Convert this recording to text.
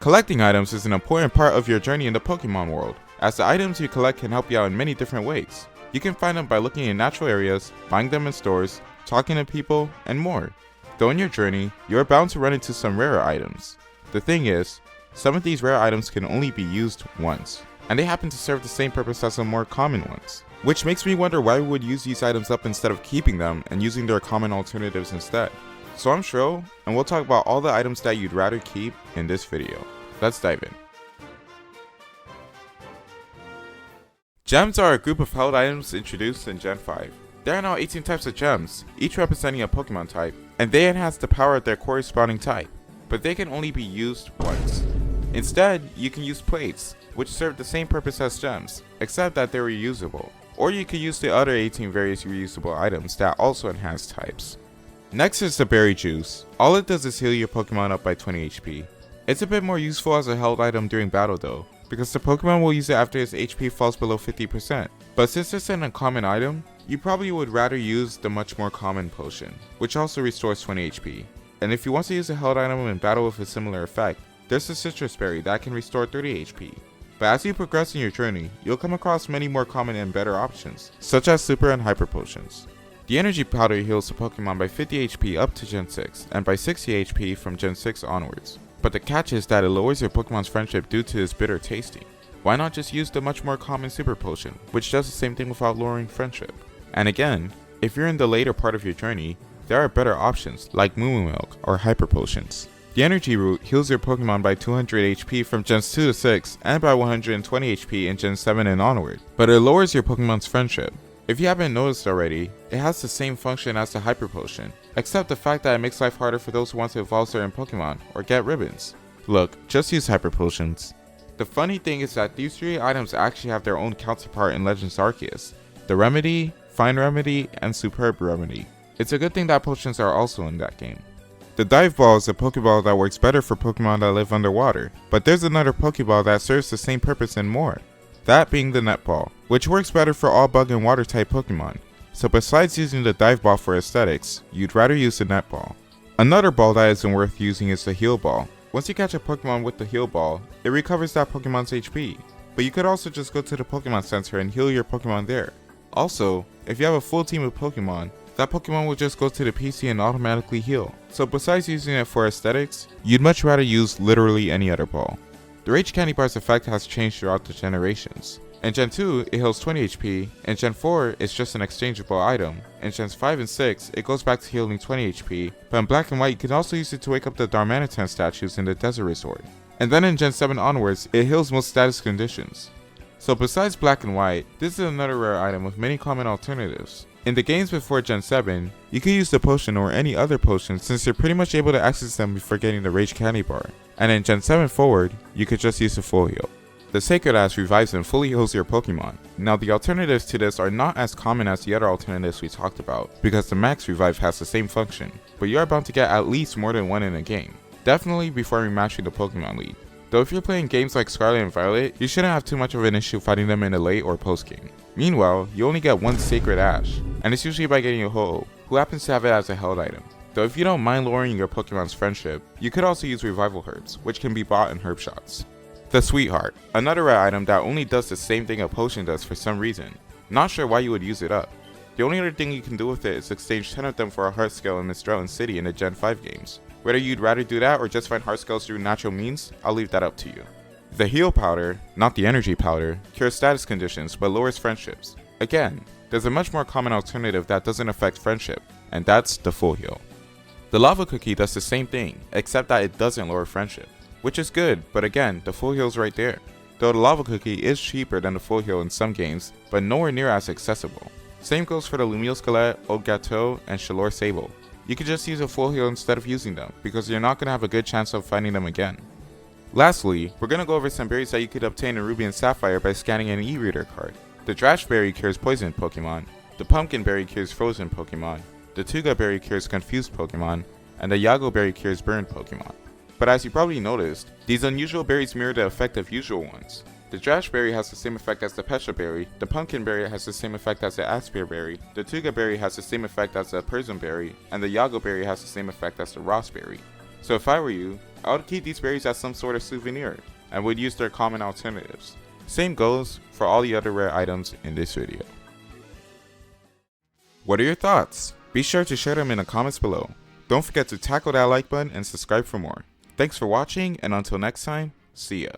Collecting items is an important part of your journey in the Pokemon world, as the items you collect can help you out in many different ways. You can find them by looking in natural areas, buying them in stores, talking to people, and more. Though in your journey, you are bound to run into some rarer items. The thing is, some of these rare items can only be used once, and they happen to serve the same purpose as the more common ones. Which makes me wonder why we would use these items up instead of keeping them and using their common alternatives instead. So I'm Shro, and we'll talk about all the items that you'd rather keep in this video. Let's dive in. Gems are a group of held items introduced in Gen 5. There are now 18 types of gems, each representing a Pokemon type, and they enhance the power of their corresponding type, but they can only be used once. Instead, you can use plates, which serve the same purpose as gems, except that they're reusable. Or you could use the other 18 various reusable items that also enhance types. Next is the berry juice. All it does is heal your Pokemon up by 20 HP. It's a bit more useful as a held item during battle though, because the Pokemon will use it after his HP falls below 50%. But since it's an uncommon item, you probably would rather use the much more common potion, which also restores 20 HP. And if you want to use a held item in battle with a similar effect, there's the citrus berry that can restore 30 HP. But as you progress in your journey, you'll come across many more common and better options, such as super and hyper potions. The energy powder heals the Pokemon by 50 HP up to Gen 6, and by 60 HP from Gen 6 onwards. But the catch is that it lowers your Pokemon's friendship due to its bitter tasting. Why not just use the much more common super potion, which does the same thing without lowering friendship? And again, if you're in the later part of your journey, there are better options like Moo Moo Milk or hyper potions. The energy root heals your Pokemon by 200 HP from Gens 2 to 6 and by 120 HP in Gen 7 and onward, but it lowers your Pokemon's friendship. If you haven't noticed already, it has the same function as the Hyper Potion, except the fact that it makes life harder for those who want to evolve certain Pokemon or get ribbons. Look, just use Hyper Potions. The funny thing is that these three items actually have their own counterpart in Legends Arceus: the Remedy, Fine Remedy, and Superb Remedy. It's a good thing that potions are also in that game. The Dive Ball is a Pokeball that works better for Pokemon that live underwater, but there's another Pokeball that serves the same purpose and more. That being the Net Ball, which works better for all bug and water type Pokemon. So besides using the Dive Ball for aesthetics, you'd rather use the Net Ball. Another ball that isn't worth using is the Heal Ball. Once you catch a Pokemon with the Heal Ball, it recovers that Pokemon's HP. But you could also just go to the Pokemon Center and heal your Pokemon there. Also, if you have a full team of Pokemon, that Pokemon will just go to the PC and automatically heal. So besides using it for aesthetics, you'd much rather use literally any other ball. The Rage Candy Bar's effect has changed throughout the generations. In Gen 2, it heals 20 HP, in Gen 4, it's just an exchangeable item, in Gens 5 and 6, it goes back to healing 20 HP, but in Black and White you can also use it to wake up the Darmanitan statues in the Desert Resort. And then in Gen 7 onwards, it heals most status conditions. So besides Black and White, this is another rare item with many common alternatives. In the games before Gen 7, you can use the potion or any other potion since you're pretty much able to access them before getting the Rage Candy Bar. And in Gen 7 forward, you could just use the full heal. The Sacred Ash revives and fully heals your Pokemon. Now the alternatives to this are not as common as the other alternatives we talked about, because the Max Revive has the same function, but you are bound to get at least more than one in a game. Definitely before remashing the Pokemon League. Though if you're playing games like Scarlet and Violet, you shouldn't have too much of an issue fighting them in the late or post game. Meanwhile, you only get one Sacred Ash, and it's usually by getting a Ho-Oh, who happens to have it as a held item. Though if you don't mind lowering your Pokemon's friendship, you could also use Revival Herbs, which can be bought in herb shops. The Sweetheart, another rare item that only does the same thing a potion does for some reason. Not sure why you would use it up. The only other thing you can do with it is exchange 10 of them for a Heart Scale in Mistrellen City in the Gen 5 games. Whether you'd rather do that or just find Heart Scales through natural means, I'll leave that up to you. The Heal Powder, not the Energy Powder, cures status conditions but lowers friendships. Again, there's a much more common alternative that doesn't affect friendship, and that's the Full Heal. The Lava Cookie does the same thing, except that it doesn't lower friendship, which is good, but again, the Full Heal's right there. Though the Lava Cookie is cheaper than the Full Heal in some games, but nowhere near as accessible. Same goes for the Lumio Skelette, Eau Gateau, and Chaleur Sable. You could just use a Full Heal instead of using them, because you're not going to have a good chance of finding them again. Lastly, we're going to go over some berries that you could obtain in Ruby and Sapphire by scanning an e-reader card. The Drash Berry cures poisoned Pokemon, the Pumpkin Berry cures frozen Pokemon, the Tuga Berry cures confused Pokemon, and the Yago Berry cures burned Pokemon. But as you probably noticed, these unusual berries mirror the effect of usual ones. The Drash Berry has the same effect as the Pecha Berry, the Pumpkin Berry has the same effect as the Aspire Berry, the Tuga Berry has the same effect as the Persian Berry, and the Yago Berry has the same effect as the Ross Berry. So if I were you, I would keep these berries as some sort of souvenir, and would use their common alternatives. Same goes for all the other rare items in this video. What are your thoughts? Be sure to share them in the comments below. Don't forget to tackle that like button and subscribe for more. Thanks for watching, and until next time, see ya.